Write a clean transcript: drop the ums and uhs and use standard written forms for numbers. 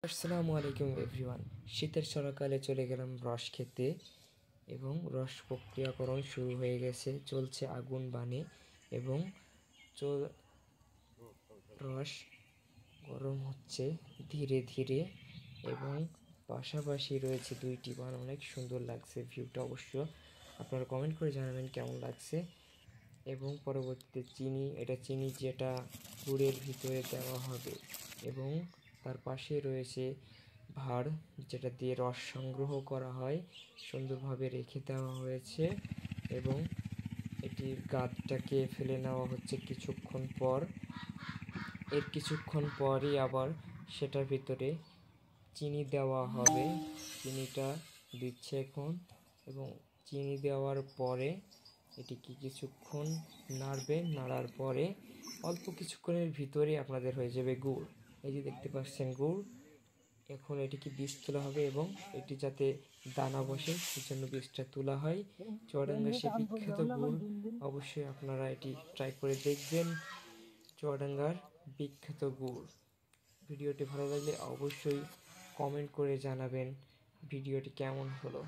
আসসালামু আলাইকুম এভরিওয়ান। শীতের সকালে চলে গেলাম রস খেতে এবং রস প্রক্রিয়াকরণ শুরু হয়ে গেছে, চলছে আগুন বানে এবং রস গরম হচ্ছে ধীরে ধীরে এবং পাশাপাশি রয়েছে দুইটি বান। অনেক সুন্দর লাগছে ভিউটা, অবশ্য আপনারা কমেন্ট করে জানাবেন কেমন লাগছে। এবং পরবর্তীতে চিনি যেটা গুড়ের ভিতরে দেওয়া হবে এবং তার পাশে রয়েছে ভাঁড় যেটা দিয়ে রস সংগ্রহ করা হয়, সুন্দরভাবে রেখে দেওয়া হয়েছে এবং এটির গাদটাকে ফেলে নেওয়া হচ্ছে কিছুক্ষণ পর। এর কিছুক্ষণ পরই আবার সেটার ভিতরে চিনি দেওয়া হবে। চিনিটা দিচ্ছে এখন এবং চিনি দেওয়ার পরে এটিকে কিছুক্ষণ নাড়ার পরে অল্প কিছুক্ষণের ভিতরে আপনাদের হয়ে যাবে গুড়। এই যে দেখতে পাচ্ছেন গুড়। এখন এটিকে বীজ তোলা হবে এবং এটি যাতে দানা বসে সেজন্য বীজটা তোলা হয়। চুয়াডাঙ্গার সে বিখ্যাত গুড়, অবশ্যই আপনারা এটি ট্রাই করে দেখবেন। চুয়াডাঙ্গার বিখ্যাত গুড়। ভিডিওটি ভালো লাগলে অবশ্যই কমেন্ট করে জানাবেন ভিডিওটি কেমন হলো।